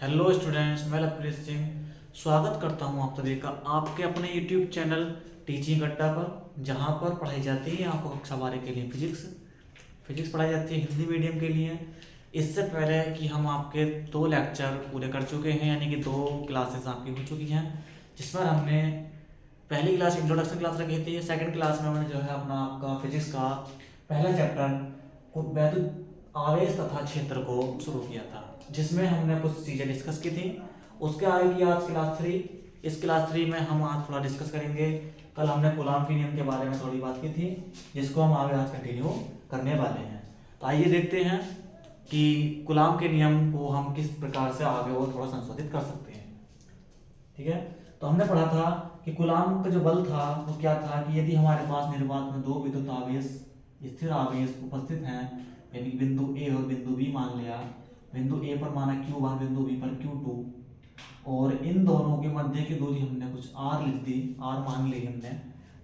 Hello students, मैं लवप्रीत सिंह स्वागत करता हूं आप सभी का आपके अपने यूट्यूब चैनल टीचिंग अड्डा पर, जहां पर पढ़ाई जाती है आपको कक्षा 12 के लिए फिजिक्स पढ़ाई जाती है हिंदी मीडियम के लिए। इससे पहले कि हम आपके 2 लेक्चर पूरे कर चुके हैं, यानी कि 2 क्लासेस आपकी हो चुकी हैं, जिसमें हमने पहली क्लास इंट्रोडक्शन क्लास रखी थी। सेकंड क्लास में हमने जो है अपना आपका फिजिक्स का पहला चैप्टर को वैद्युत आवेश तथा क्षेत्र को शुरू किया था, जिसमें हमने कुछ चीज़ें डिस्कस की थी। उसके आगे की आज क्लास 3। इस क्लास 3 में हम आज थोड़ा डिस्कस करेंगे। कल हमने कूलॉम के नियम के बारे में थोड़ी बात की थी, जिसको हम आगे आज कंटिन्यू करने वाले हैं। तो आइए देखते हैं कि कूलॉम के नियम को हम किस प्रकार से आगे और थोड़ा संशोधित कर सकते हैं। ठीक है, तो हमने पढ़ा था कि कूलॉम का जो बल था वो क्या था कि यदि हमारे पास निर्वात में 2 विद्युत आवेश स्थिर आवेश उपस्थित हैं, यानी बिंदु ए और बिंदु बी मान लिया। बिंदु ए पर माना Q1, बिंदु बी पर Q2, और इन दोनों के मध्य की दूरी हमने कुछ r लिख दी, r मान ली हमने।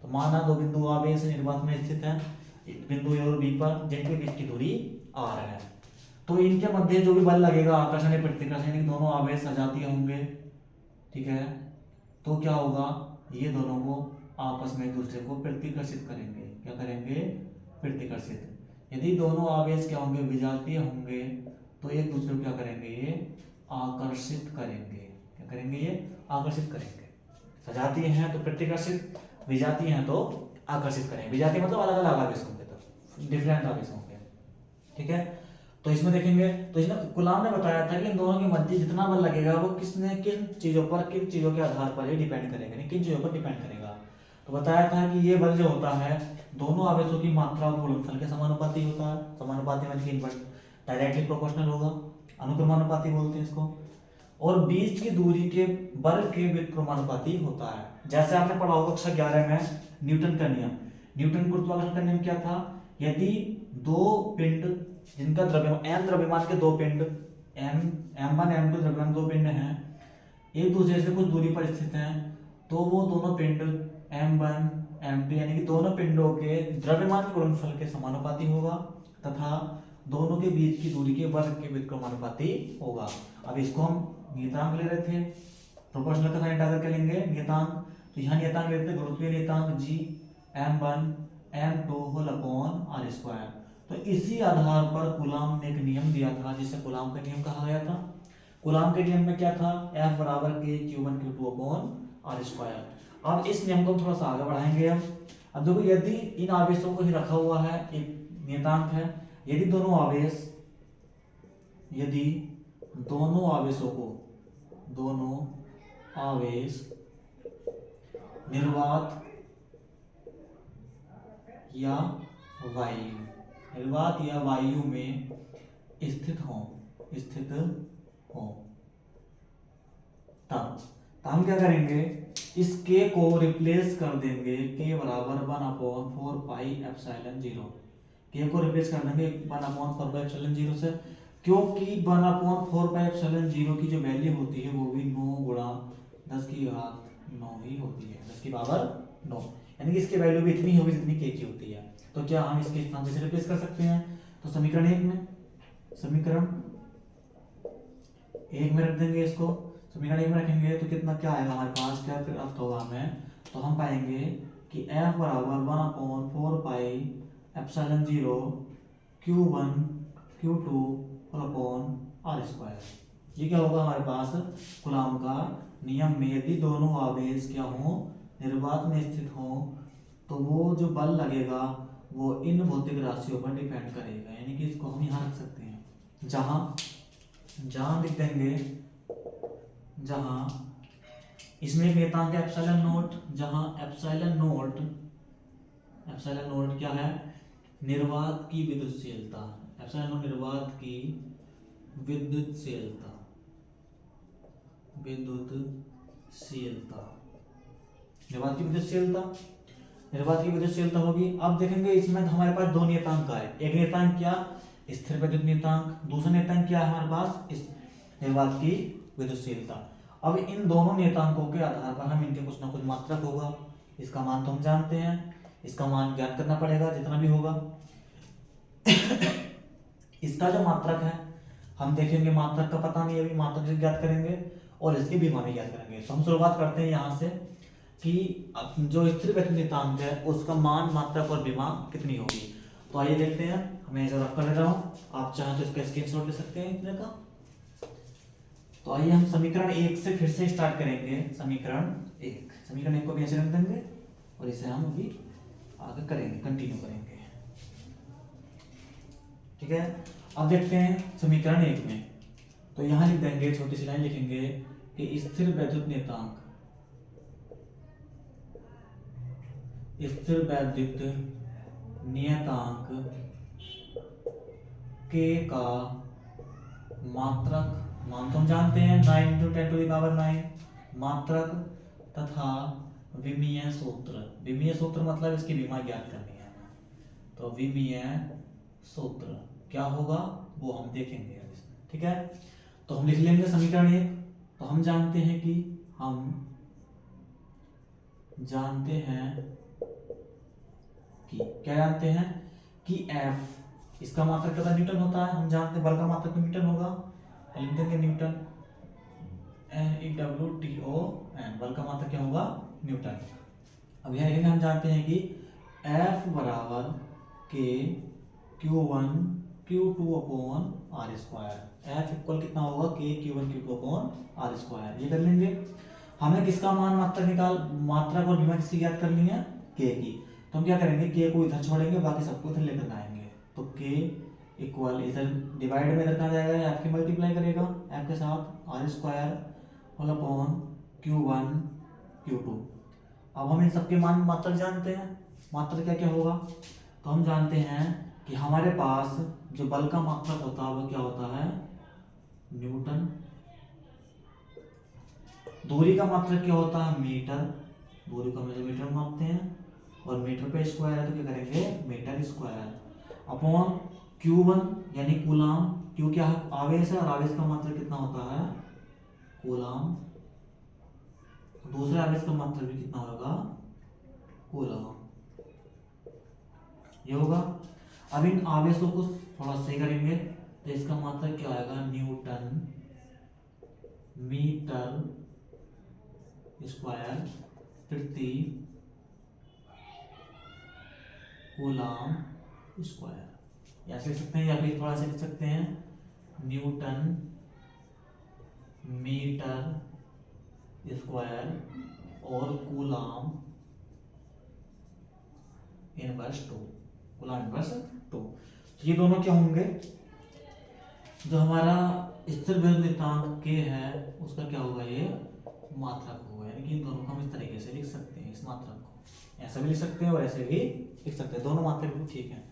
तो माना 2 बिंदु आवेश निर्वात में स्थित हैं बिंदु ए और बी पर, जिनके बीच की दूरी r है। तो इनके मध्य जो भी बल लगेगा, आकर्षण या प्रतिकर्षण, यानी दोनों आवेश सजातीय होंगे। ठीक है, तो क्या होगा, ये दोनों को आपस में एक दूसरे को प्रतिकर्षित करेंगे। क्या करेंगे? प्रतिकर्षित। यदि दोनों आवेश क्या होंगे? विजातीय होंगे, तो एक दूसरे को क्या करेंगे? ये आकर्षित करेंगे। क्या करेंगे? ये आकर्षित करेंगे। सजातीय हैं तो प्रतिकर्षित, विजातीय हैं तो आकर्षित करेंगे। विजातीय मतलब अलग अलग आवेश होंगे, तो डिफरेंट आवेश होंगे। ठीक है, तो इसमें देखेंगे, तो इसमें कूलॉम ने बताया था कि इन दोनों के मध्य जितना बल लगेगा वो किन चीजों के आधार पर ये डिपेंड करेगा, यानी किन चीजों पर डिपेंड करेगा। तो बताया था कि ये बल जो होता है दोनों आवेशों की मात्रा और गुणनफल के समानुपाती होता है। समानुपाती मतलब कि इनवर्स डायरेक्टली प्रोपोर्शनल होगा, अनुक्रमानुपाती बोलते हैं इसको। और बीच की दूरी के वर्ग के व्युत्क्रमानुपाती होता है। जैसे आपने पढ़ा होगा कक्षा 11 में न्यूटन का नियम। न्यूटन गुरुत्वाकर्षण का नियम क्या था? यदि 2 पिंड जिनका द्रव्यमान m द्रव्यमान के 2 पिंड m1 m2 द्रव्यमान 2 पिंड हैं, एक दूसरे से कुछ दूरी पर स्थित हैं, तो वो दोनों पिंड m1 m2 यानी कि दोनों पिंडों के द्रव्यमान के गुणनफल के समानुपाती होगा, तथा दोनों के बीच की दूरी के वर्ग के व्युत्क्रमानुपाती होगा। अब इसको हम नियतांक ले रहे थे, प्रोपोर्शनल का साइन डाल करके लेंगे नियतांक। तो यहाँ नियतांक लेते हैं गुरुत्वीय नियतांक g m1 m2 whole upon r square. तो इसी आधार पर कूलॉम ने एक नियम दिया था, जिसे कूलॉम का नियम कहा गया था। कूलॉम के नियम में क्या था? F बराबर k Q1 Q2 upon r square. अब इस नियम को थोड़ा सा आगे बढ़ाएंगे हम। अब देखो, यदि इन आवेशों को ही रखा हुआ है, एक नियतांक है, यदि दोनों आवेश निर्वात या वायु में स्थित हो, तब हम क्या करेंगे? इस k को रिप्लेस कर देंगे, k बराबर 1/4 पाई एप्सिलॉन 0। k को रिप्लेस कर देंगे 1/4 पाई एप्सिलॉन 0 से, क्योंकि 1/4 पाई एप्सिलॉन 0 की जो वैल्यू होती है वो भी 9 गुणा 10 की घात 9 ही होती है, 10 की पावर 9, यानी कि इसकी वैल्यू भी इतनी होगी जितनी k की होती है। तो क्या हम इसके स्थान पे से रिप्लेस कर सकते हैं? तो समीकरण 1 में रख देंगे इसको। समीकरण 1 में रखेंगे तो कितना क्या आएगा हमारे पास, क्या प्राप्त होगा हमें? तो हम पाएंगे कि F बराबर 1/4 pi epsilon 0 Q1 Q2 upon r square. ये क्या होगा हमारे पास? कूलॉम का नियम में यदि दोनों आवेश क्या हो? निर्वात में स्थित हो, तो वो जो बल लगेगा वो इन भौतिक राशियों पर डिपेंड करेगा, यानी कि इसको हम यहाँ रख सकते हैं, जहां लिख देंगे, जहां इसमें एक नियतांक है एप्सिलॉन नॉट, जहां एप्सिलॉन नॉट क्या है? निर्वात की विद्युतशीलता। एप्सिलॉन नॉट निर्वात की विद्युतशीलता निर्वात की विद्युतशीलता होगी। अब देखेंगे इसमें हमारे पास 2 नियतांक है। एक नियतांक क्या? स्थिर विद्युत नियतांक। दूसरा नियतांक क्या है हमारे पास? इस निर्वात की विद्युतशीलता। अब इन दोनों नियतांकों के आधार पर हम इनके कुछ ना कुछ मात्रक होगा, इसका मान तो हम जानते हैं, इसका मान ज्ञात करना पड़ेगा जितना भी होगा। इसका जो मात्रक है हम देखेंगे मात्रक का पता नहीं, अभी मात्रक से ज्ञात करेंगे और इसकी विमा भी ज्ञात करेंगे। तो हम शुरुआत करते हैं यहाँ से कि जो स्थिर वैद्युत नियतांक है उसका मान, मात्रक और विमा कितनी होगी। तो आइए देखते हैं, मैं इसे रफ कर ले रहा हूँ, आप चाहें तो इसका स्क्रीनशॉट ले सकते हैं इतने का। तो आइए हम समीकरण 1 से फिर से स्टार्ट करेंगे। समीकरण 1 को भी ऐसे रख देंगे और इसे हम अभी आगे करेंगे, कंटिन्यू करेंगे। ठीक है, अब देखते हैं समीकरण 1 में। तो यहां लिख देंगे, छोटी सी लाइन लिखेंगे कि स्थिर वैद्युत नियतांक, स्थिर वैद्युत नियतांक K का मात्रक, मान तो हम जानते हैं 9 × 10⁹ मात्रक तथा विमीय सूत्र। विमीय सूत्र मतलब इसकी विमा ज्ञात करनी है। तो विमीय सूत्र क्या होगा वो हम देखेंगे अब इसमें। ठीक है, तो हम लिख लेंगे समीकरण 1। तो हम जानते हैं कि क्या जानते हैं कि F, इसका मात्रक कितना न्यूटन होता है, हम जानते हैं बल का मात्रक तो न्यूटन होगा, लिख देंगे न्यूटन, NEWTON, बल का मात्रक क्या होगा, न्यूटन। अब यह लिखेंगे, हम जानते हैं कि F बराबर K Q1 Q2/r²। F equal कितना होगा, K Q1 Q2/r²। ये कर लेंगे। हमें किसका मान, मात्रक और विमा किसकी ज्ञात करनी है, K की। तो हम क्या करेंगे, K को इधर छोड़ेंगे, बाकी सबको इधर लेकर आएंगे। तो K इक्वल इधर डिवाइड में इधर कहाँ जाएगा, F की मल्टीप्लाई करेगा F के साथ r² Q1 Q2। अब हम इन सबके मान, मात्रक जानते हैं, मात्रक क्या क्या होगा। तो हम जानते हैं कि हमारे पास जो बल का मात्रक होता है वो क्या होता है, न्यूटन। दूरी का मात्रक क्या होता है, मीटर। दूरी को हम मीटर मापते हैं और मीटर पे स्क्वायर है तो क्या करेंगे, मीटर स्क्वायर अपॉन Q1 यानी कूलाम। Q क्या है, आवेश है, और आवेश का मात्रक कितना होता है, कूलाम। दूसरे आवेश का मात्रक भी कितना होगा, कूलाम। ये होगा। अब इन आवेशों को थोड़ा सही करेंगे तो इसका मात्रक क्या आएगा, न्यूटन मीटर स्क्वायर प्रति कूलाम स्क्वायर। ऐसे लिख सकते हैं या फिर थोड़ा सा लिख सकते हैं, न्यूटन मीटर स्क्वायर और कूलाम इनवर्स 2, कूलाम इनवर्स 2। तो ये दोनों क्या होंगे, जो हमारा स्थिर वैद्युत नियतांक K है उसका क्या होगा, ये मात्रक होगा। यानी कि इन दोनों को हम इस तरीके से लिख सकते हैं, इस मात्रक को ऐसा भी लिख सकते हैं और ऐसे भी लिख सकते हैं, दोनों मात्रक भी ठीक है।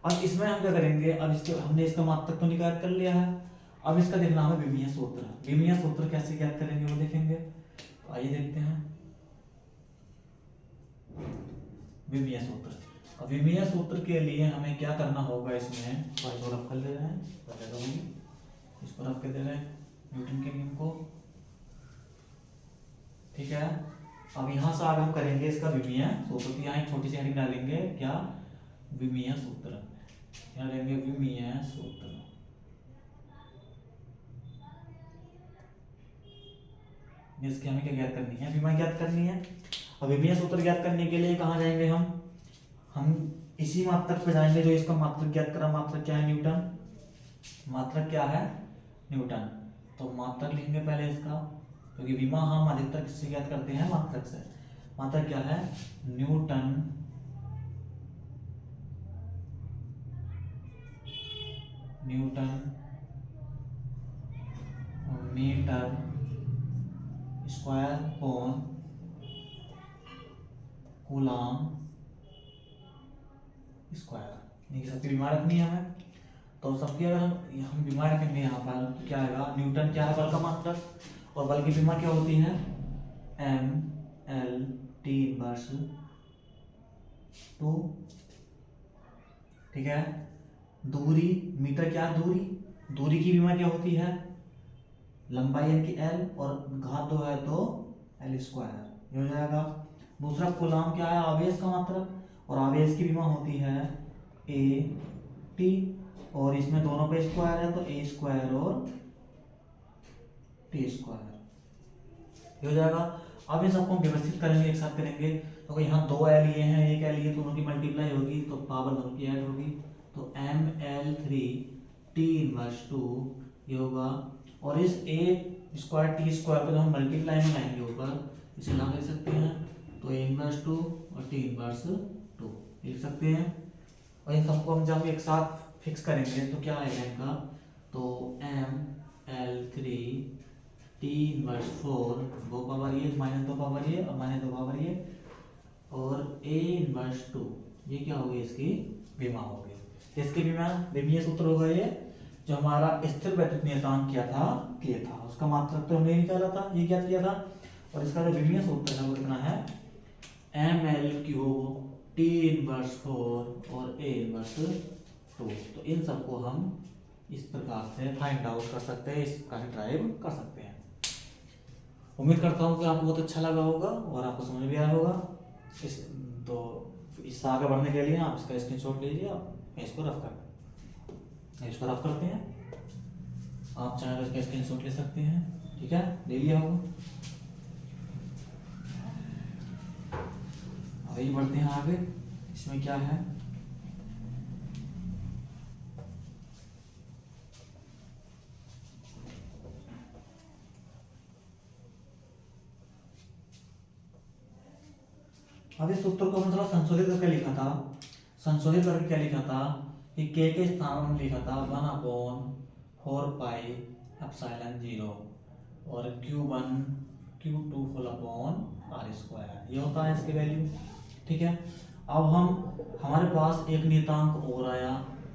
अब इसमें हम क्या करेंगे, अब इसके हमने इसका मात्रक तो निकाल कर लिया है, अब इसका देखना है विमीय सूत्र। विमीय सूत्र कैसे ज्ञात करेंगे वो देखेंगे। तो आइए देखते हैं विमीय सूत्र। अब विमीय सूत्र के लिए हमें क्या करना होगा, इसमें तो रख कर ले रहे हैं, बता दूंगी इसको रख के दे रहे हैं न्यूटन के नियम को। ठीक है, अब यहाँ से आगे हम करेंगे इसका विमीय सूत्र। यहाँ एक छोटी सी हेडिंग डालेंगे, क्या, विमीय सूत्र। यहाँ लेंगे विमीय सूत्र। इसकी हमें क्या ज्ञात करनी है, विमा ज्ञात करनी है। अब विमीय सूत्र ज्ञात करने के लिए कहाँ जाएंगे, हम इसी मात्रक पे जाएंगे जो इसका मात्रक ज्ञात करा। मात्रक क्या है, न्यूटन। मात्रक क्या है, न्यूटन। तो मात्रक लिखेंगे पहले इसका, क्योंकि विमा हम अधिकतर किससे ज्ञात करते हैं, मात्रक से। मात्रक क्या है, newton metre square upon coulomb square. ये सबकी बीमार रखनी है हमें। तो सबकी अगर हम बीमार रखेंगे यहाँ पर तो क्या आएगा, न्यूटन क्या है, बल का मात्रक, और बल की बीमा क्या होती है, MLT इनवर्स 2। ठीक है, दूरी, मीटर क्या है, दूरी की बीमा क्या होती है, लंबाई यानी कि L, और घात 2 है तो L स्क्वायर, ये हो जाएगा। दूसरा कूलाम क्या है, आवेश का मात्रक, और आवेश की बीमा होती है AT। और इसमें दोनों पे स्क्वायर है तो ए स्क्वायर और टी स्क्वायर हो जाएगा। अब इन सबको हम व्यवस्थित करेंगे, एक साथ करेंगे। तो यहाँ दो एल ये हैं, एक एल ये, दोनों की मल्टीप्लाई होगी तो पावर दोनों की ऐड होगी। तो M L three T inverse two ये होगा। और इस ए स्क्वायर टी स्क्वायर को जब हम मल्टीप्लाई में लाएंगे ऊपर, इसे ला लिख सकते हैं। तो ए इनवर्स टू और टी इनवर्स टू लिख सकते हैं। और इन सबको हम जब एक साथ फिक्स करेंगे तो क्या आएगा इनका, तो M L three T inverse four, दो पावर ये माइनस दो पावर ये और माइनस दो पावर ये, और ए इनवर्स टू, ये क्या हो गई इसकी विमा हो गई। इसके विमीय सूत्र होगा ये, जो हमारा स्थिर वैद्युत नियतांक किया था के था, उसका मात्रक तो हमने निकाला था, ये क्या किया था। और इसका जो विमीय सूत्र है वो कितना है, M L cube T inverse four और ए इनवर्स टू। तो इन सबको हम इस प्रकार से फाइंड आउट कर सकते हैं, इसका ड्राइव कर सकते हैं। उम्मीद करता हूँ कि आपको बहुत अच्छा लगा होगा और आपको समझ भी आया होगा। तो इससे आगे बढ़ने के लिए आप इसका स्क्रीनशॉट लीजिए, आप इसको रफ करते हैं। आप चाहे तो इसका स्क्रीनशॉट ले सकते हैं, ठीक है, ले लिया होगा। आगे बढ़ते हैं आगे, इसमें क्या है। अब इस सूत्र को हम थोड़ा संशोधित करके लिखा था। संशोधित करके क्या लिखा था कि के स्थान में लिखा था 1/4 पाई एप्सिलॉन 0 और Q1 Q2 whole upon R square, ये होता है इसकी वैल्यू, ठीक है। अब हमारे पास एक नियतांक और आया,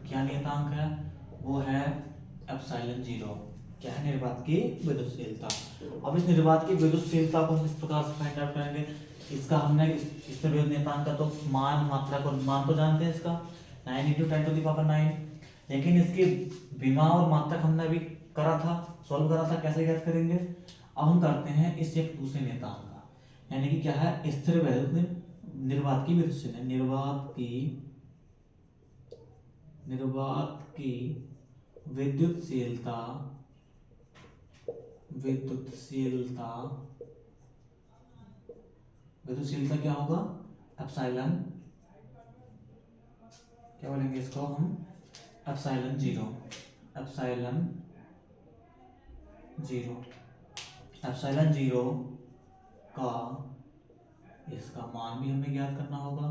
क्या नियतांक है, वो है एप्सिलॉन 0, क्या है, निर्वात की विद्युतशीलता। अब इस निर्वात की विद्युतशीलता को हम किस प्रकार से फाइंड आउट करेंगे। इसका हमने इस नियतांक का तो मान मात्रा को मान तो जानते हैं इसका 9 × 10⁹, लेकिन इसकी विमा और मात्रक हमने अभी करा था, सॉल्व करा था, कैसे ज्ञात करेंगे। अब हम करते हैं इस एक दूसरे नियतांक का, यानी कि क्या है, स्थिर वैद्युत निर्वात की विद्युतशीलता, निर्वात की विद्युतशीलता क्या होगा, एप्सिलॉन, क्या बोलेंगे इसको हम, एप्सिलॉन 0, एप्सिलॉन 0 का इसका मान भी हमें ज्ञात करना होगा।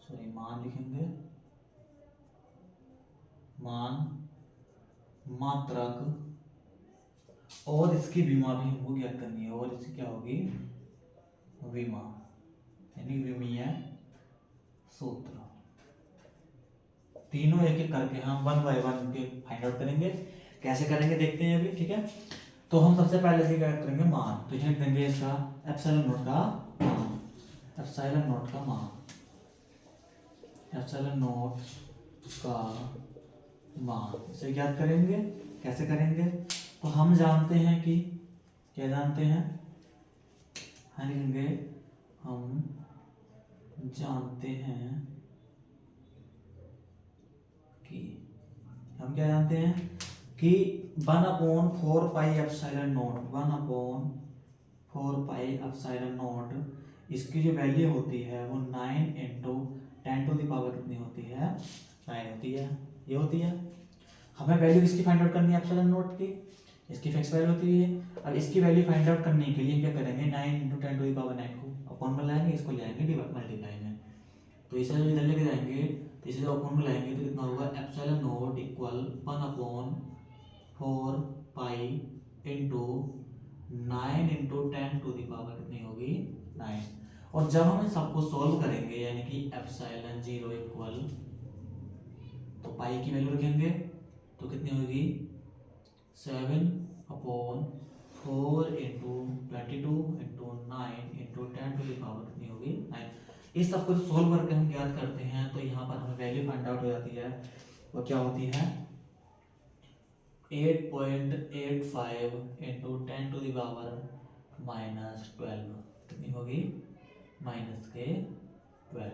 सॉरी, मान लिखेंगे, मान, मात्रक, और इसकी विमा भी हमको ज्ञात करनी है। और इसकी क्या होगी, विमा, यानी विमीय सूत्र। तीनों एक एक करके हम 1 बाय 1 के फाइंड आउट करेंगे। कैसे करेंगे देखते हैं अभी, ठीक है। तो हम सबसे पहले से क्या करेंगे, मान, तो लिख देंगे इसका एप्सिलॉन नॉट का मान, एप्सिलॉन नॉट का मान, इसे ज्ञात करेंगे। कैसे करेंगे, तो हम जानते हैं कि, क्या जानते हैं, हाँ लिखेंगे, हम जानते हैं कि, हम क्या जानते हैं कि 1/4 pi epsilon not, 1/4 pi epsilon not, इसकी जो वैल्यू होती है वो 9 × 10⁻⁹ कितनी होती है, 9 होती है, ये होती है। हमें वैल्यू किसकी फाइंड आउट करनी है, एप्सिलॉन नॉट की, इसकी फिक्स वैल्यू होती है। अब इसकी वैल्यू फाइंड आउट करने के लिए क्या करेंगे, 9 × 10⁻⁹ को अपॉन में लाएंगे, इसको ले आएंगे मल्टीप्लाई में। तो इसे जो इधर लेके जाएंगे, तो इसे जब अपॉन में लाएंगे तो कितना होगा, epsilon nought equal 1/4 pi into 9 × 10⁻⁹ कितनी होगी, 9। और जब हम इन सबको सोल्व करेंगे, यानी कि एप्सिलॉन 0 इक्वल, तो पाई की वैल्यू रखेंगे तो कितनी होगी, 7/4 × 22 × 9 × 10⁻⁹ कितनी होगी, 9। इस सबको सोल्व करके हम ज्ञात करते हैं, तो यहाँ पर हमें वैल्यू फाइंड आउट हो जाती है। वो क्या होती है, 8.85 × 10⁻⁻12 कितनी होगी, -12।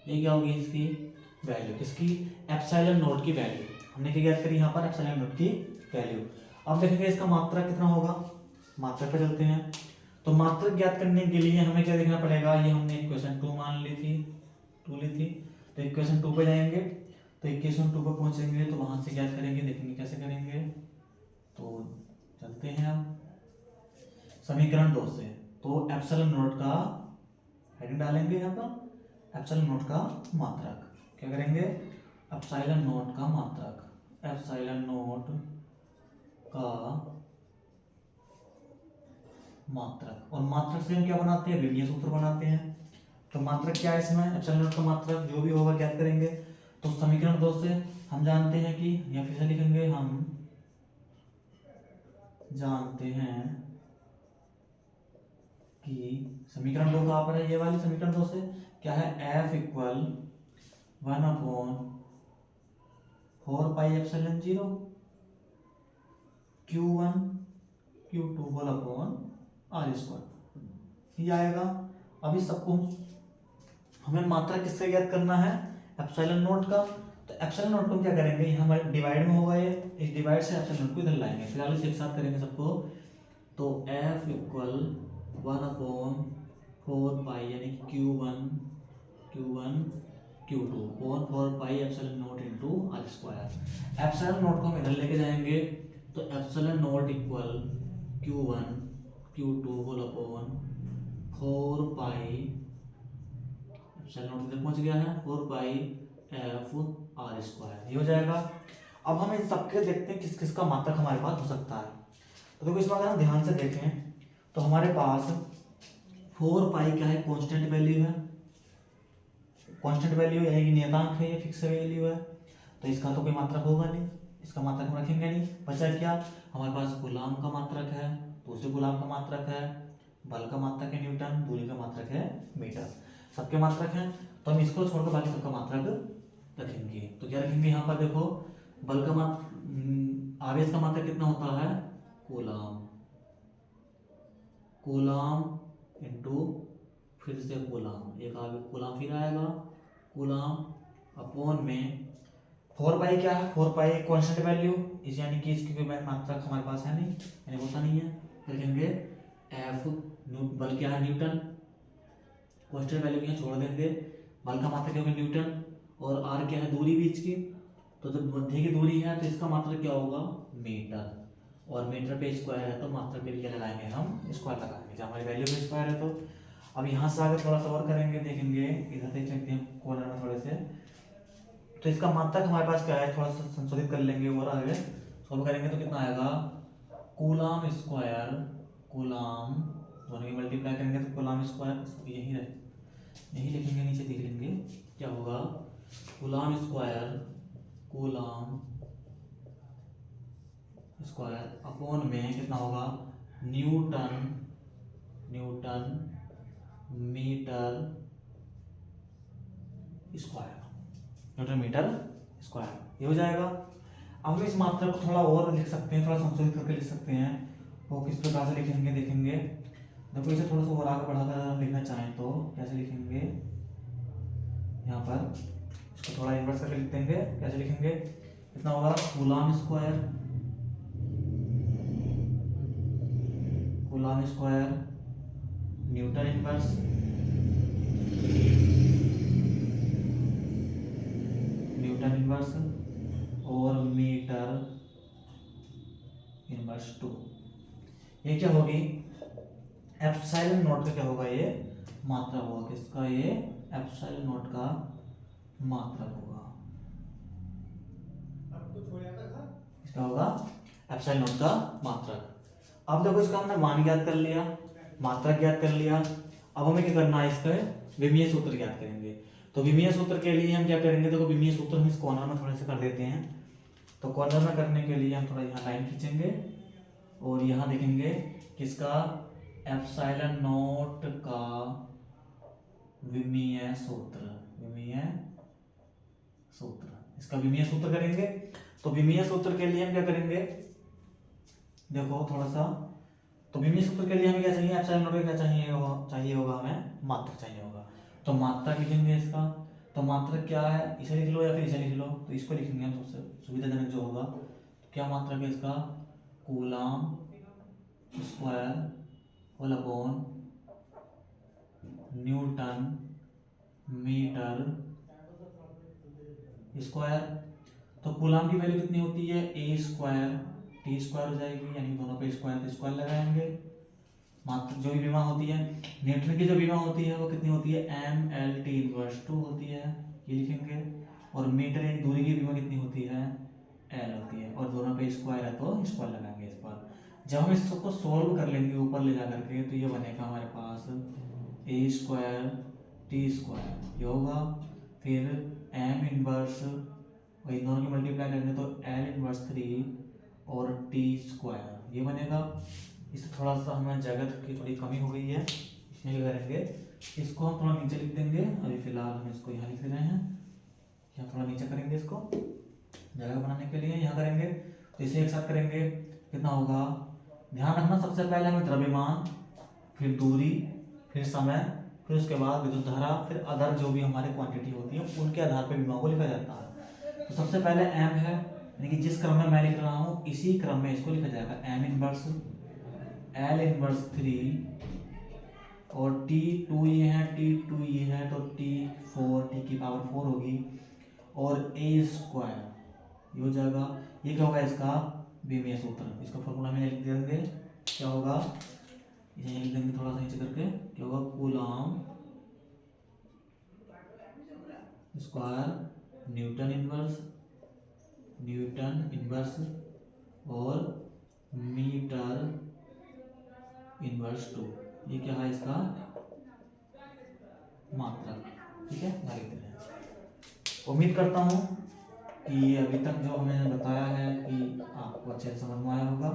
ये क्या होगी इसकी वैल्यू, किसकी, एप्सिलॉन नॉट की वैल्यू। हमने क्या ज्ञात करी यहाँ पर, एप्सिलॉन नॉट की वैल्यू। अब देखेंगे इसका मात्रक कितना होगा, मात्रक पे चलते हैं। तो मात्रक ज्ञात करने के लिए हमें क्या देखना पड़ेगा, ये हमने इक्वेशन 2 मान ली थी, 2 ली थी, तो इक्वेशन 2 पे जाएंगे, तो इक्वेशन 2 पे पहुंचेंगे तो वहां से ज्ञात करेंगे, देखेंगे कैसे करेंगे। तो चलते हैं अब समीकरण 2 से। तो एप्सिलॉन नॉट का हेडिंग डालेंगे यहाँ पर, एप्सिलॉन नॉट का मात्रक, क्या करेंगे, एप्सिलॉन नॉट का मात्रक, एप्सिलॉन नॉट का मात्रक। और मात्रक से हम क्या बनाते हैं, विमीय सूत्र बनाते हैं। तो मात्रक क्या है इसमें, एप्सिलॉन नॉट का मात्रक जो भी होगा ज्ञात करेंगे। तो समीकरण 2 से हम जानते हैं कि, या फिर से लिखेंगे, हम जानते हैं कि समीकरण 2 कहाँ पर है, ये वाली समीकरण 2 से क्या है, F equal 1/4πε0 Q1 Q2 whole upon R², ये आएगा। अभी सबको हमें मात्रा किससे ज्ञात करना है, एप्सिलॉन नॉट का। तो एप्सिलॉन नॉट को क्या करेंगे, यहाँ हमारे डिवाइड में होगा ये, इस डिवाइड से एप्सिलॉन नॉट को इधर लाएंगे, फिलहाल इसे एक साथ करेंगे सबको। तो F इक्वल 1/4 यानी Q1 Q2 और 4 epsilon nought into R²। Epsilon nought को हम इधर लेके जाएंगे, तो epsilon nought equal Q1 Q2 whole upon 4 epsilon nought इधर पहुंच गया है, 4 F R², ये हो जाएगा। अब हम इन सबके देखते हैं किस किस का मात्रक हमारे पास हो सकता है। तो देखो इसमें अगर हम ध्यान से देखें तो हमारे पास 4 क्या है, कांस्टेंट वैल्यू है, कांस्टेंट वैल्यू यानी कि नियतांक है, ये फिक्स वैल्यू है, तो इसका तो कोई मात्रक होगा नहीं, इसका मात्रक हम रखेंगे नहीं। बचा क्या, हमारे पास गुलाम का मात्रक है, दूसरे गुलाम का मात्रक है, बल का मात्रक है न्यूटन, दूरी का मात्रक है मीटर, सबके मात्रक हैं। तो हम इसको छोड़कर बाकी सबका मात्रक रखेंगे। तो क्या रखेंगे यहाँ पर, देखो बल का आवेश का मात्रक कितना होता है, कूलाम, कूलाम इंटू फिर से कूलाम, एक आगे कूलाम फिर आएगा, कूलाम अपॉन में 4 क्या है, 4 कांस्टेंट वैल्यू, इस यानी कि इसकी कोई मात्रक हमारे पास है नहीं, यानी होता नहीं है। तो लिखेंगे एफ, बल क्या है न्यूटन, कांस्टेंट वैल्यू यहाँ छोड़ देंगे, बल का मात्रक क्या होगा न्यूटन, और आर क्या है, दूरी बीच की, तो जब मध्य की दूरी है तो इसका मात्रक क्या होगा, मीटर, और मीटर पे स्क्वायर है तो मात्रक पे क्या लगाएंगे, हम स्क्वायर लगाएंगे, जब हमारी वैल्यू पे स्क्वायर है। तो अब यहाँ से आगे थोड़ा सा और करेंगे, देखेंगे इधर देख सकते हैं कॉर्नर में थोड़े से, तो इसका मात्रक हमारे पास क्या है, थोड़ा सा संशोधित कर लेंगे और आगे सॉल्व करेंगे तो कितना आएगा, कूलाम स्क्वायर, कूलाम दोनों की मल्टीप्लाई करेंगे तो कूलाम स्क्वायर यही लिखेंगे, नीचे देख लेंगे क्या होगा, coulomb square, coulomb square upon में कितना होगा, newton, newton metre square, newton metre square, ये हो जाएगा। अब हम इस मात्रा को थोड़ा और लिख सकते हैं, थोड़ा संशोधित करके लिख सकते हैं। वो किस प्रकार से लिखेंगे देखेंगे, देखो इसे थोड़ा सा और आगे बढ़ाकर लिखना चाहें तो कैसे लिखेंगे, यहाँ पर इसको थोड़ा इन्वर्स करके लिख देंगे, कैसे लिखेंगे, कितना होगा, coulomb square, coulomb square Newton inverse, Newton inverse और मीटर इनवर्स 2, ये क्या होगी, एप्सिलॉन नॉट का क्या होगा, ये मात्रा होगा, किसका, ये एप्सिलॉन नॉट का मात्रक होगा, इसका होगा एप्सिलॉन नॉट का मात्रक। अब देखो इसका हमने मान ज्ञात कर लिया, मात्रक ज्ञात कर लिया, अब हमें क्या करना है, इसका विमीय सूत्र ज्ञात करेंगे। तो विमीय सूत्र के लिए हम क्या करेंगे, देखो विमीय सूत्र हम इस कॉर्नर में थोड़े से कर देते हैं। तो कॉर्नर में करने के लिए हम थोड़ा यहाँ लाइन खींचेंगे और यहाँ देखेंगे किसका, एप्सिलॉन नॉट का विमीय सूत्र, विमीय सूत्र, इसका विमीय सूत्र करेंगे। तो विमीय सूत्र के लिए हम क्या करेंगे, देखो थोड़ा सा, तो विमीय सूत्र के लिए हमें क्या चाहिए, एप्सिलॉन नॉट क्या चाहिए होगा हमें, मात्रक चाहिए होगा। तो मात्रक लिखेंगे इसका, तो मात्रक क्या है, इसे लिख लो या फिर इसे लिख लो, तो इसको लिखेंगे हम सबसे सुविधाजनक जो होगा। तो क्या मात्रक है इसका, coulomb square whole upon newton metre square. तो कूलाम की वैल्यू कितनी होती है, ए स्क्वायर टी स्क्वायर हो जाएगी, यानी दोनों पे स्क्वायर तो स्क्वायर लगाएंगे। मात्र जो भी विमा होती है, न्यूटन की जो विमा होती है वो कितनी होती है, एम एल टी इनवर्स 2 होती है, ये लिखेंगे। और मीटर यानी दूरी की विमा कितनी होती है, एल होती है, और दोनों पे स्क्वायर है तो स्क्वायर लगाएंगे इस पर। जब हम इस सबको सोल्व कर लेंगे ऊपर ले जा करके, तो ये बनेगा हमारे पास ए स्क्वायर टी स्क्वायर, ये होगा। फिर एम इनवर्स, वही दोनों की मल्टीप्लाई करेंगे तो एल इनवर्स 3 और टी स्क्वायर, ये बनेगा। इससे थोड़ा सा हमें जगह की थोड़ी कमी हो गई है, इसमें क्या करेंगे, इसको हम थोड़ा नीचे लिख देंगे। अभी फिलहाल हम इसको यहाँ लिख रहे हैं, यहाँ थोड़ा नीचे करेंगे, इसको जगह बनाने के लिए यहाँ करेंगे। तो इसे एक साथ करेंगे, कितना होगा, ध्यान रखना सबसे पहले हमें द्रव्यमान, फिर दूरी, फिर समय, फिर उसके बाद विद्युत धारा, फिर अदर जो भी हमारे क्वांटिटी होती है उनके आधार पर विमा को लिखा जाता है। तो सबसे पहले एम है, यानी कि जिस क्रम में मैं लिख रहा हूँ इसी क्रम में इसको लिखा जाएगा, एम इनवर्स एल इनवर्स 3 और टी 2 ये है, टी 2 ये है, तो टी 4 टी की पावर 4 होगी, और ए स्क्वायर ये हो जाएगा। ये क्या होगा इसका बीमीय सूत्र, इसका फॉर्मूला में लिख देंगे, क्या होगा, इसे लिख देंगे थोड़ा सा नीचे करके, क्या होगा, कूलाम स्क्वायर न्यूटन इनवर्स और मीटर इनवर्स 2, ये क्या है इसका मात्रा, ठीक है। उम्मीद करता हूँ कि अभी तक जो हमने बताया है कि आपको अच्छे से समझ में आया होगा,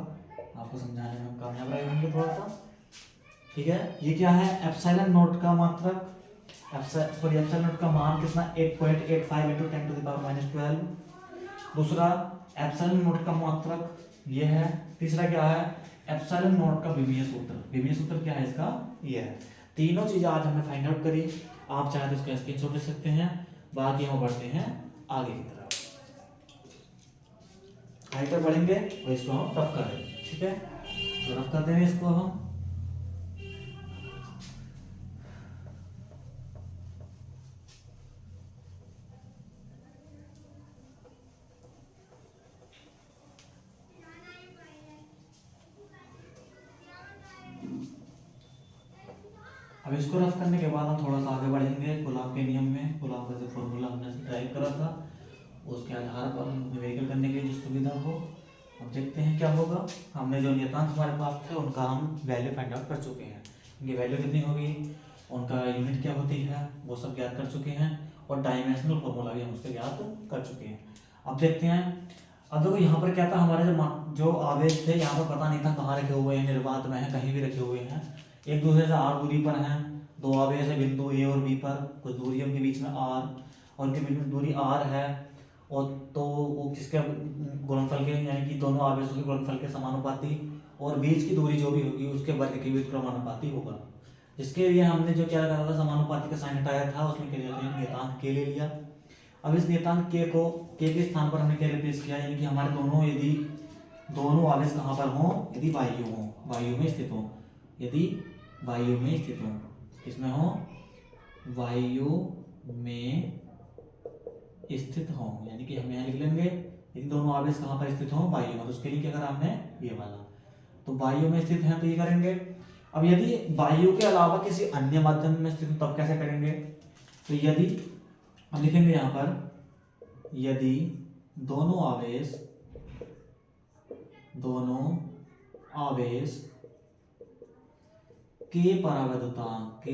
आपको समझाने में हम कामयाब रहे होंगे थोड़ा सा, ठीक है। ये क्या है, एप्सिलॉन नॉट का मात्रक, एप्सिलॉन नॉट का मान कितना, 8.85 × 10⁻12। दूसरा एप्सिलॉन नॉट का मात्रक ये है। तीसरा क्या है, एप्सिलॉन नॉट का विमीय सूत्र क्या है इसका, ये है। तीनों चीजें आज हमने फाइंड आउट करी, आप चाहे तो इसका स्क्रीनशॉट ले सकते हैं। बाकी हम बढ़ते हैं आगे की तरफ, आगे बढ़ेंगे और इसको हम रफ कर देंगे, ठीक है। तो रफ कर देंगे इसको हम, अब इसको रफ करने के बाद हम थोड़ा सा आगे बढ़ेंगे कूलाम के नियम में। कूलाम का जो फॉर्मूला हमने ड्राइव करा था उसके आधार पर हम न्यूमेरिकल करने की जो सुविधा हो, अब देखते हैं क्या होगा। हमने जो नियतांक हमारे पास थे उनका हम वैल्यू फाइंड आउट कर चुके हैं, उनकी वैल्यू कितनी होगी, उनका यूनिट क्या होती है वो सब ज्ञात कर चुके हैं, और डायमेंशनल फॉर्मूला भी हम उसके ज्ञात कर चुके हैं। अब देखते हैं, अब देखो यहाँ पर क्या था, हमारे जो आवेश थे यहाँ पर पता नहीं था कहाँ रखे हुए हैं, निर्वात में है, कहीं भी रखे हुए हैं, एक दूसरे से आर दूरी पर हैं। दो आवेश है बिंदु ए और बी पर, कुछ दूरी है उनके बीच में आर, और उनके बीच में दूरी आर है, और तो वो किसके गुणनफल के, यानी कि दोनों आवेशों के गुणनफल के समानुपाती, और बीच की दूरी जो भी होगी उसके वर्ग के व्युत्क्रमानुपाती होगा। जिसके लिए हमने जो क्या करा था, समानुपाती का साइन हटाया था, उसमें क्या कहते हैं नियतांक के ले लिया। अब इस नियतांक के को के स्थान पर हमने क्या रिप्लेस किया, यानी कि हमारे दोनों, यदि दोनों आवेश कहाँ पर हों, यदि वायु में स्थित हो, यदि वायु में स्थित हो, किसमें हो, वायु में स्थित हो, यानी कि हम यहाँ लिख लेंगे यदि दोनों आवेश कहाँ पर स्थित हो, वायु में, तो उसके लिए क्या करा हमने, ये वाला, तो वायु में स्थित है तो ये करेंगे। अब यदि वायु के अलावा किसी अन्य माध्यम में स्थित हो तब कैसे करेंगे, तो यदि हम लिखेंगे यहाँ पर, यदि दोनों आवेश के परावैद्युतांक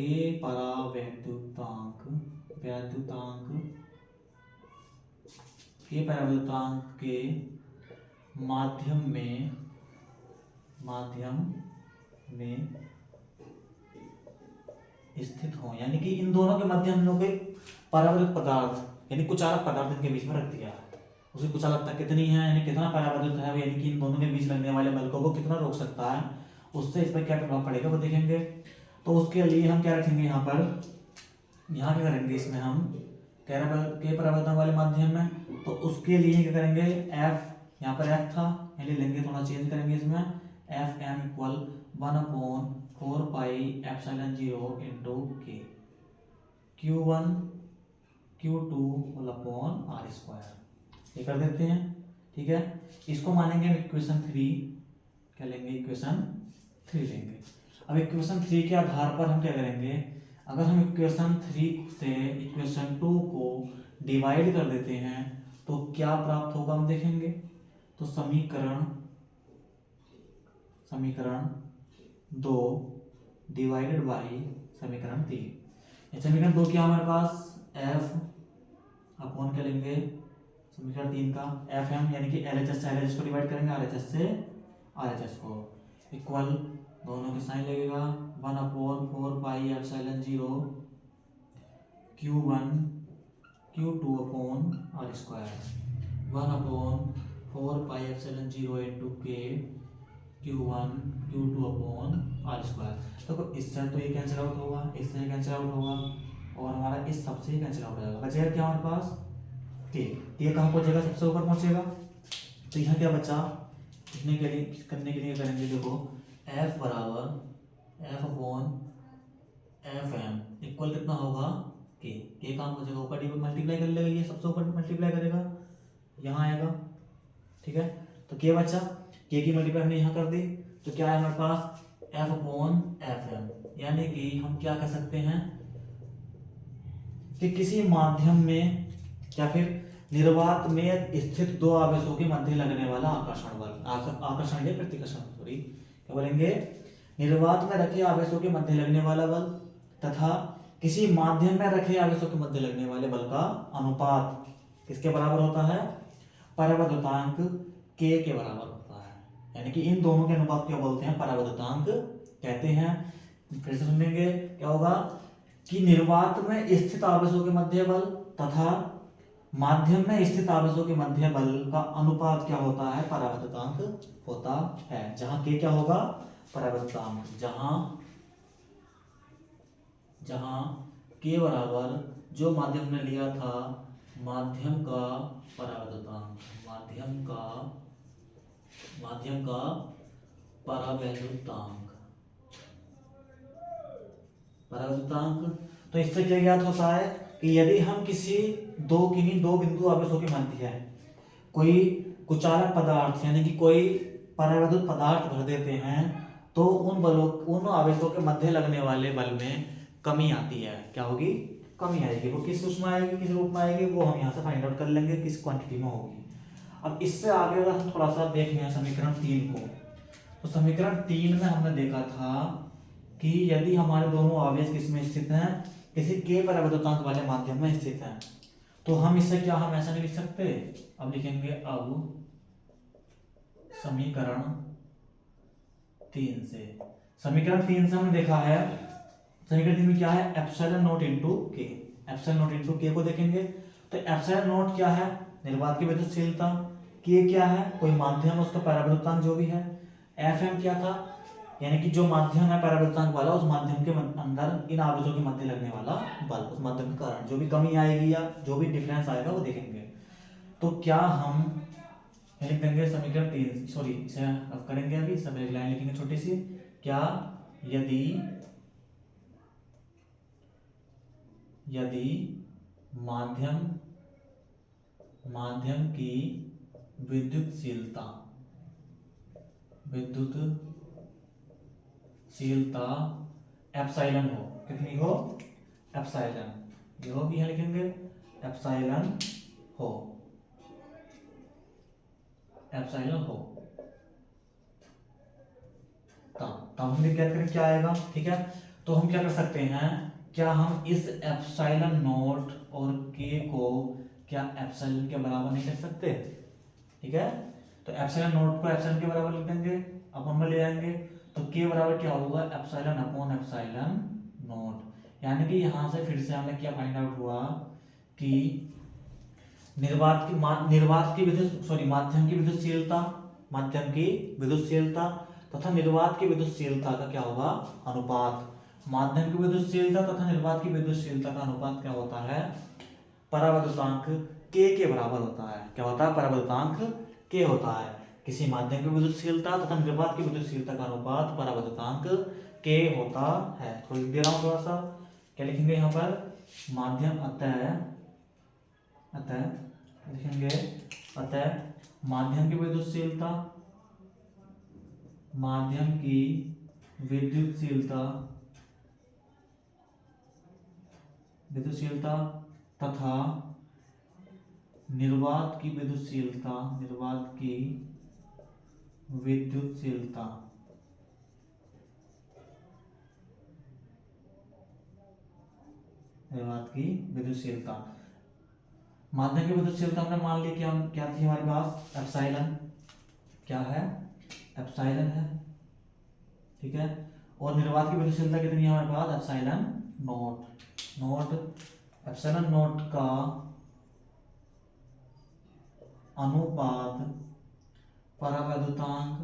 के माध्यम में स्थित हो, यानी कि इन दोनों के माध्यम में परावैद्युत पदार्थ यानी कुचालक पदार्थ इनके बीच में रख दिया है, उसकी कुचालकता कितनी है, यानी कितना परावैद्युत है, यानी कि इन दोनों के बीच लगने वाले बल को कितना रोक सकता है, उससे इस पर क्या प्रभाव पड़ेगा वो देखेंगे। तो उसके लिए हम क्या रखेंगे, यहाँ क्या करेंगे, इसमें हम के परावर्तन वाले माध्यम में, तो उसके लिए क्या करेंगे, एफ, यहाँ पर एफ था, ले लेंगे, थोड़ा चेंज करेंगे इसमें, F M equal 1/4 pi epsilon 0 into K, Q1 Q2 whole upon R square, ये कर देते हैं। ठीक है, इसको मानेंगे इक्वेशन 3, क्या लेंगे, इक्वेशन 3 लेंगे। अब इक्वेशन 3 के आधार पर हम क्या करेंगे, अगर हम इक्वेशन 3 से इक्वेशन 2 को डिवाइड कर देते हैं तो क्या प्राप्त होगा हम देखेंगे। तो समीकरण 2 डिवाइडेड बाई समीकरण 3, समीकरण 2 क्या हमारे पास, एफ अपॉन क्या लेंगे, समीकरण 3 का एफ एम, यानी कि एल एच एस से एल एच एस को डिवाइड करेंगे, आर एच एस से आर एच एस को, इक्वल दोनों के साइन लगेगा 1/4 pi epsilon 0 Q1 Q2 upon R square, 1/4 pi epsilon 0 into K Q1 Q2 upon R square. देखो इससे तो ये कैंसिल आउट होगा, इससे कैंसिल आउट होगा, और हमारा इस सबसे ही कैंसिल आउट हो जाएगा, बचेगा क्या हमारे पास, के कहाँ पहुंचेगा, सबसे ऊपर पहुंचेगा। तो यहाँ क्या बचा, करने के लिए करेंगे, देखो एफ बराबर F upon F M equal कितना होगा, के कहाँ पहुंचेगा, ऊपर डी मल्टीप्लाई कर लेगा, ये सबसे ऊपर मल्टीप्लाई करेगा, यहाँ आएगा। ठीक है, तो के बचा, के की मल्टीप्लाई हमने यहाँ कर दी, तो क्या है हमारे पास, एफ अपॉन एफ एम, यानी कि हम क्या कर सकते हैं कि किसी माध्यम में या फिर निर्वात में स्थित दो आवेशों के मध्य लगने वाला आकर्षण बल, आकर्षण या प्रतिकर्षण, सॉरी क्या बोलेंगे, निर्वात में रखे आवेशों के मध्य लगने वाला बल तथा किसी माध्यम में रखे आवेशों के मध्य लगने वाले बल का अनुपात किसके बराबर होता है, परावर्तनांक के बराबर होता है, यानी कि इन दोनों के अनुपात क्या बोलते हैं, परावर्तनांक कहते हैं। फिर से सुनेंगे, क्या होगा कि निर्वात में स्थित आवेशों के मध्य बल तथा माध्यम में स्थित आवेशों के मध्य बल का अनुपात क्या होता है, परावर्तनांक होता है, जहां के क्या होगा, परावर्तनांक, जहां के बराबर जो माध्यम ने लिया था, माध्यम का परावर्तनांक, माध्यम का परावर्तनांक। तो इससे क्या ज्ञात होता है कि यदि हम किन्हीं दो बिंदु आवेशों के मध्य कोई कुचालक पदार्थ यानी कि कोई परावैद्युत पदार्थ भर देते हैं तो उन आवेशों के मध्य लगने वाले बल में कमी आती है, क्या होगी, कमी आएगी। वो किस उसमें आएगी, किस रूप में आएगी, वो हम यहाँ से फाइंड आउट कर लेंगे किस क्वांटिटी में होगी। अब इससे आगे अगर हम थोड़ा सा देखें समीकरण 3 को, तो समीकरण 3 में हमने देखा था कि यदि हमारे दोनों आवेश किसमें स्थित हैं, किसी के परावर्तनांक वाले माध्यम में स्थित हैं, तो हम इससे क्या, हम ऐसा नहीं लिख सकते। अब लिखेंगे, अब समीकरण 3 से हमने देखा है, समीकरण 3 में क्या है, एप्सिलॉन नॉट इनटू के, एप्सिलॉन नॉट इनटू के को देखेंगे तो एप्सिलॉन नॉट क्या है, निर्वात की विद्युतशीलता, के क्या है, कोई माध्यम उसका परावर्तनांक जो भी है, एफ एम क्या था, यानी कि जो माध्यम है परावर्तनांक वाला, उस माध्यम के अंदर इन आवेशों के मध्य लगने वाला बल, उस माध्यम के कारण जो भी कमी आएगी या जो भी डिफरेंस आएगा वो देखेंगे। तो क्या हम लिख देंगे समीकरण 3, सॉरी इसे अब करेंगे, अभी सब एक लाइन लिखेंगे छोटी सी, क्या यदि माध्यम की विद्युतशीलता एप्सिलॉन हो, कितनी हो, एप्सिलॉन, ये हो भी यहाँ लिखेंगे, एप्सिलॉन हो, तब हम क्या करें, क्या आएगा, ठीक है। तो हम क्या कर सकते हैं, क्या हम इस एप्सिलॉन नॉट और के को क्या एप्सिलॉन के बराबर नहीं कर सकते, ठीक है। तो एप्सिलॉन नॉट को एप्सिलॉन के बराबर लिख देंगे, अपन में ले आएंगे, तो के बराबर क्या होगा, एप्सिलॉन अपॉन एप्सिलॉन नॉट, यानी कि यहां से फिर से हमें क्या फाइंड आउट हुआ कि माध्यम की विद्युतशीलता तथा निर्वात की विद्युतशीलता का क्या होगा, अनुपात, माध्यम की विद्युतशीलता तथा निर्वात की विद्युतशीलता का अनुपात क्या होता है, परावैद्युतांक के बराबर होता है। क्या होता है? परावैद्युतांक के होता है। किसी माध्यम की विद्युतशीलता तथा निर्वात की विद्युतशीलता का अनुपात परावैद्युतांक के होता है। तो लिख दे रहा हूँ थोड़ा सा, क्या लिखेंगे यहाँ पर? माध्यम अतः लिखेंगे अतः माध्यम की विद्युतशीलता तथा निर्वात की विद्युतशीलता माध्यम की विद्युतशीलता हमने मान ली क्या थी हमारे पास? एप्सिलॉन। क्या है? एप्सिलॉन है, ठीक है। और निर्वात की विद्युतशीलता कितनी है हमारे पास? Epsilon naught. एप्सिलॉन नॉट का अनुपात परावैद्युतांक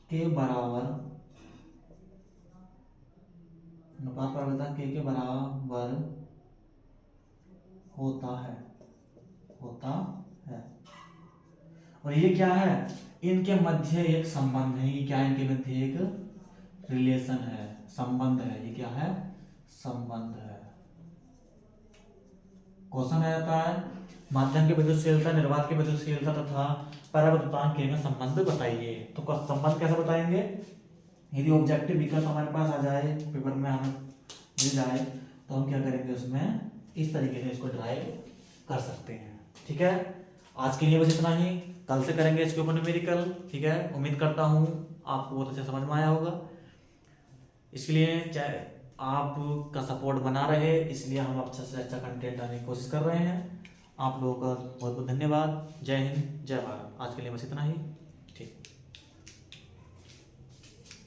के बराबर, अनुपात परावैद्युतांक के बराबर होता है। और ये क्या है? इनके मध्य एक संबंध है। ये क्या है? इनके मध्य एक रिलेशन है, संबंध है। ये क्या है? संबंध है। क्वेश्चन आ जाता है माध्यम की विद्युतशीलता, निर्वात की विद्युतशीलता तथा परावैद्युतांक के में संबंध बताइए। तो संबंध कैसे बताएंगे? यदि ऑब्जेक्टिव विकल्प हमारे पास आ जाए, पेपर में हमें मिल जाए, तो हम क्या करेंगे? उसमें इस तरीके से इसको ड्राइव कर सकते हैं। ठीक है, आज के लिए बस इतना ही। कल से करेंगे इसके ऊपर न्यूमेरिकल। ठीक है, उम्मीद करता हूँ आपको बहुत अच्छा समझ में आया होगा। इसके लिए चाहे आपका सपोर्ट बना रहे, इसलिए हम अच्छा से अच्छा कंटेंट लाने की कोशिश कर रहे हैं। आप लोगों का बहुत बहुत धन्यवाद। जय हिंद, जय भारत। आज के लिए बस इतना ही। ठीक।